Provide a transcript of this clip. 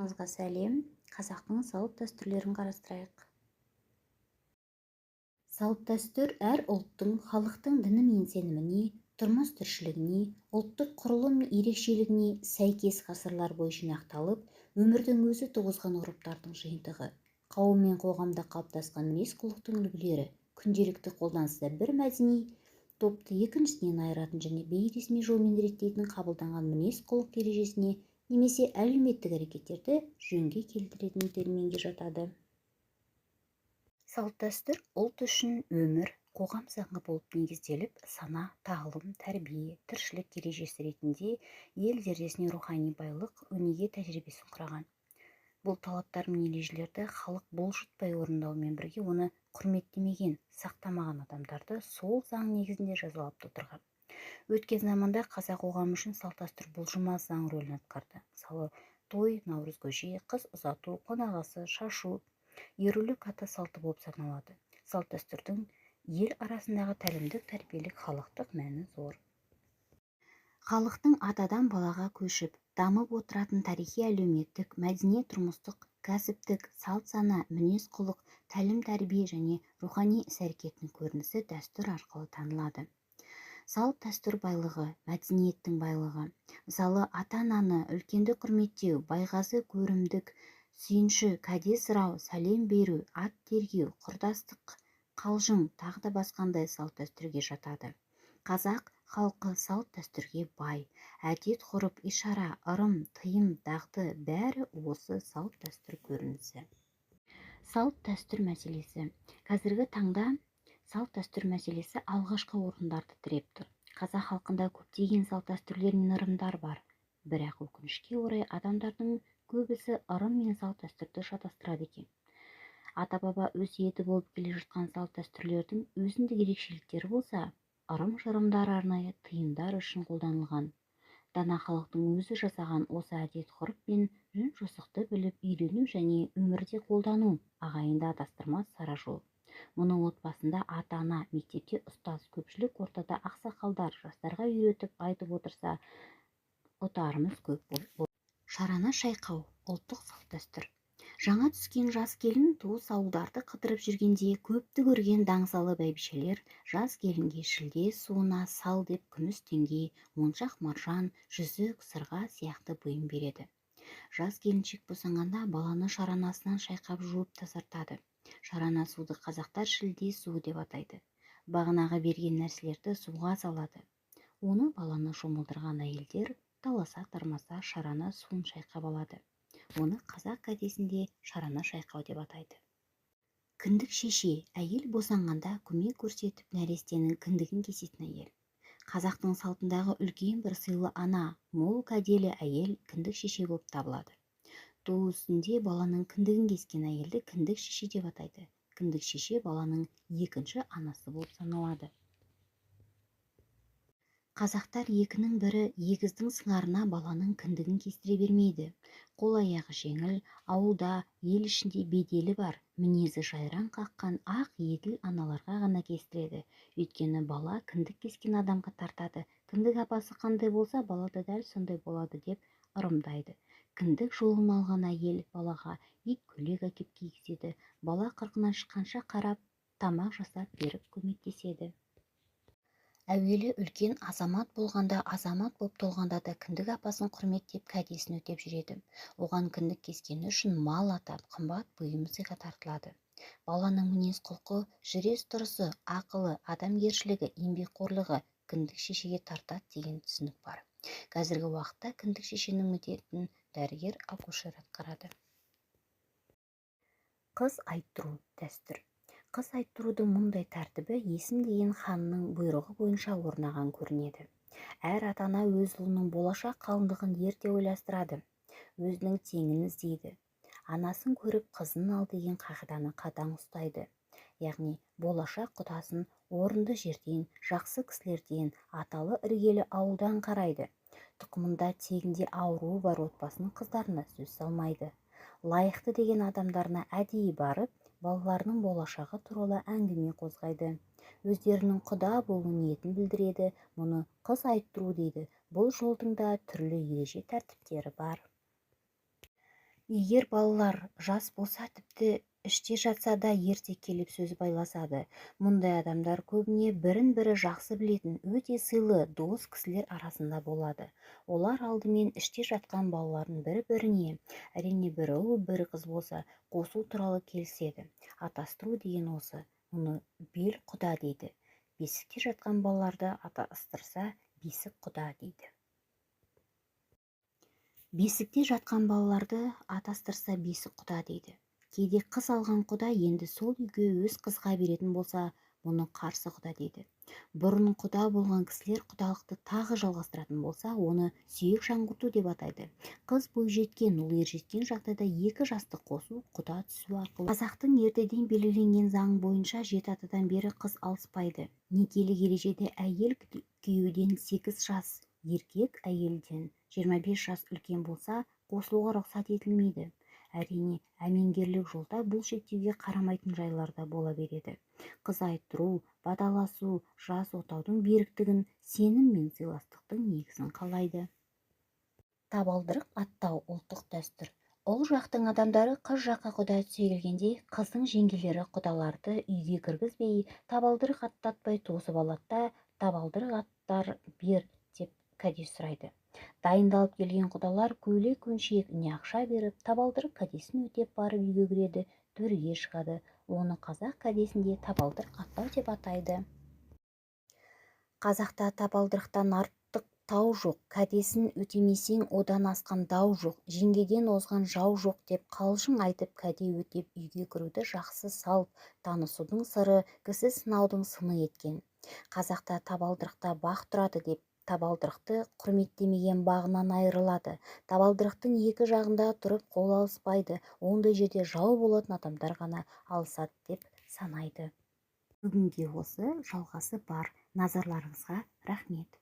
Аңызға сәлем, қазақтың салт-дәстүрлерін қарастырайық. Салт-дәстүр әр ұлттың, халықтың діні мен сеніміне, тұрмыс-тіршілігіне, ұлттық құрылым мен ерекшелігіне сәйкес ғасырлар бойы жинақталып, өмірдің өзі туғызған ғұрыптардың жиынтығы. Қауым мен қоғамда қалыптасқан мінез-құлықтың үлгілері, күнделікті қолданыста бір мәдени топты екіншісінен айыратын және бейресми жолмен реттейтін қабылданған мінез-құлық ережесіне немесе әлеуметтік әрекеттерді жөнге келтіретін терминге жатады. Салт-дәстүр ұлт үшін өмір, қоғам заңы болып негізделіп, сана, тағылым, тәрбие, тіршілік ережесі ретінде ел зердесіне рухани байлық, өнеге тәжірибесін құраған. Бұл талаптар мен ережелерді халық бұлжытпай орындаумен бірге оны құрметтемеген, сақтамаған адамдарды сол заң негізінде жазалап отырған. Өткен заманда қазақ қоғамы үшін салт-дәстүр бұлжымас заң рөлін атқарды. Мысалы, той, наурыз көже, қыз ұзату, қонақасы, шашу, ерулік ата салты болып саналады. Салт-дәстүрдің ел арасындағы тәлімдік, тәрбиелік, халықтық мәні зор. Халықтың атадан балаға көшіп, дамып отыратын тарихи, әлеуметтік, мәдени, тұрмыстық, кәсіптік, салт-сана, мінез-құлық, тәлім-тәрбие және рухани іс-әрекетінің көрінісі дәстүр арқылы танылады. Салт-дәстүр байлығы, мәдениеттің байлығы. Мысалы, ата-ананы, үлкенді құрметтеу, байғазы көрімдік, сүйінші, кәде сұрау, сәлем беру, ат тергеу, құрдастық, қалжың, тағы да басқандай салт-дәстүрге жатады. Қазақ халқы салт-дәстүрге бай, әдет-ғұрып, ишара, ырым, тыйым, дағды бәрі осы салт-дәстүр көрінісі. Салт-дәстүр мәселесі. Қазіргі таңда салт-дәстүр мәселесі алғашқы орындарды тіреп тұр. Қазақ халқында көптеген салт-дәстүрлер мен ырымдар бар. Бірақ өкінішке орай адамдардың көбісі ырым мен салт-дәстүрді шатастырады екен. Ата-баба өсиеті болып келе жатқан салт-дәстүрлердің өзіндік ерекшеліктері болса, ырым-жырымдар арнайы тыйымдар үшін қолданылған. Дана халықтың өзі жасаған осы әдет-ғұрып пен жөн-жосықты біліп үйрену және өмірде қолдану ағайынды адастырмас сара жол. Мұны отбасында ата-ана, мектепте ұстаз, көпшілік ортада ақсақалдар жастарға үйретіп айтып отырса, ұтарымыз көп болды. Шарана шайқау, ұлттық салт-дәстүр. Жаңа түскен жас келін туыс ауылдарды қыдырып жүргенде көпті көрген даңсалы бәйбішелер жас келінге шілде суына сал деп күміс теңге, моншақ маржан, жүзік, сырға сияқты бұйым береді. Жас келіншек босанғанда баланы шаранасынан шайқап жуып тазартады. Шарана суды қазақтар шілде суы деп атайды. Бағанағы берген нәрселерді суға салады. Оны баланы шомылдырған әйелдер таласа-тармаса шарана суын шайқап алады. Оны қазақ кәдесінде шарана шайқау деп атайды. Кіндік шеше, әйел босанғанда көмек көрсетіп нәрестенің кіндігін кесетін әйел. Қазақтың салтындағы үлкен бір сыйлы ана, мол кәделі әйел кіндік шеше болып табылады. Туу үстінде баланың кіндігін кескен әйелді кіндік шеше деп атайды. Кіндік шеше баланың екінші анасы болып саналады. Қазақтар екінің бірі егіздің сыңарына баланың кіндігін кестіре бермейді. Қол-аяғы жеңіл, ауылда, ел ішінде беделі бар, мінезі жайраң қаққан ақ еділ аналарға ғана кестіреді. Өйткені бала кіндік кескен адамға тартады. Кіндік апасы қандай болса, бала да дәл сондай болады деп ырымдайды. Кіндік жолын алған әйел балаға ит көйлек әкеп кигізеді. Бала қырқынан шыққанша қарап, тамақ жасап беріп көмектеседі. Әуелі үлкен азамат болғанда, азамат болып толғанда да кіндік апасын құрметтеп кәдесін өтеп жүреді. Оған кіндік кескені үшін мал атап, қымбат бұйым сыйға тартылады. Баланың мінез-құлқы, жүріс-тұрысы, ақылы, адамгершілігі, еңбекқорлығы кіндік шешеге тартады деген түсінік бар. Қазіргі уақытта кіндік шешенің міндетін дәрігер акушер атқарады. Қыз айттыру дәстүр. Қыз айттырудың мұндай тәртібі есім деген ханның бұйрығы бойынша орнаған көрінеді. Әр ата-ана өз ұлының болашақ қалыңдығын ерте ойластырады. Өзінің теңін іздейді. Анасын көріп қызын ал деген қағиданы қатаң ұстайды. Яғни болашақ құдасын орынды жерден, жақсы кісілерден, аталы іргелі ауылдан қарайды. Тұқымында тегінде ауруы бар отбасының қыздарына сөз салмайды. Лайықты деген адамдарына әдейі барып, балаларының болашағы туралы әңгіме қозғайды. Өздерінің құда болу ниетін білдіреді. Мұны қыз айттыру дейді. Бұл жолдың да түрлі ереже тәртіптері бар. Егер балалар жас болса, тіпті іште жатса да ерте келіп сөз байласады. Мұндай адамдар көбіне бірін-бірі жақсы білетін, өте сыйлы дос кісілер арасында болады. Олар алдымен іште жатқан балаларын бір-біріне, әрине бір ұл, бір қыз болса, қосу туралы келіседі. Атастыру деген осы. Мұны бел құда дейді. Бесікте жатқан балаларды атастырса, бесік құда дейді. Бесікте жатқан балаларды атастырса бесік құда дейді. Кейде қыз алған құда енді сол үйге өз қызға беретін болса, мұны қарсы құда дейді. Бұрын құда болған кісілер құдалықты тағы жалғастыратын болса, оны сүйек жаңғырту деп атайды. Қыз бойжеткен, ұл ержеткен жағдайда екі жасты қосу, құда түсу арқылы. Қазақтың ертеден белгіленген заңы бойынша 7 атадан бері қыз алыспайды. Некелік ережеде әйел күйеуден 8 жас, еркек әйелден 25 жас үлкен болса, қосылуға рұқсат етілмейді. Әрине, әмеңгерлік жолда бұл шектеуге қарамайтын жайлар да бола береді. Қыз айттыру, баталасу, жас отаудың беріктігін, сенім мен сыйластықтың негізін қалайды. Табалдырық аттау ұлттық дәстүр. Ұл жақтың адамдары қыз жаққа құда түсе келгенде, қыздың жеңгелері құдаларды үйге кіргізбей, табалдырық аттатпай тосып алады да, табалдырық аттар бер деп кәде сұрайды. Дайындалып келген құдалар көйлек көншек не ақша беріп, табалдырық кәдесін өтеп барып үйге кіреді, төрге шығады. Оны қазақ кәдесінде табалдырық аттау деп атайды. Қазақта табалдырықтан артық тау жоқ, кәдесін өтемесең одан асқан дау жоқ, жеңгеден озған жау жоқ деп қалжың айтып кәде өтеп үйге кіруді жақсы салт, танысудың сыры, кісі сынаудың сыны еткен. Қазақта табалдырықта бақ тұрады деп табалдырықты құрметтемеген бағынан айырылады. Табалдырықтың екі жағында тұрып қол алыспайды, ондай жерде жау болатын адамдар ғана алысады деп санайды. Бүгінге осы, жалғасы бар. Назарларыңызға рахмет.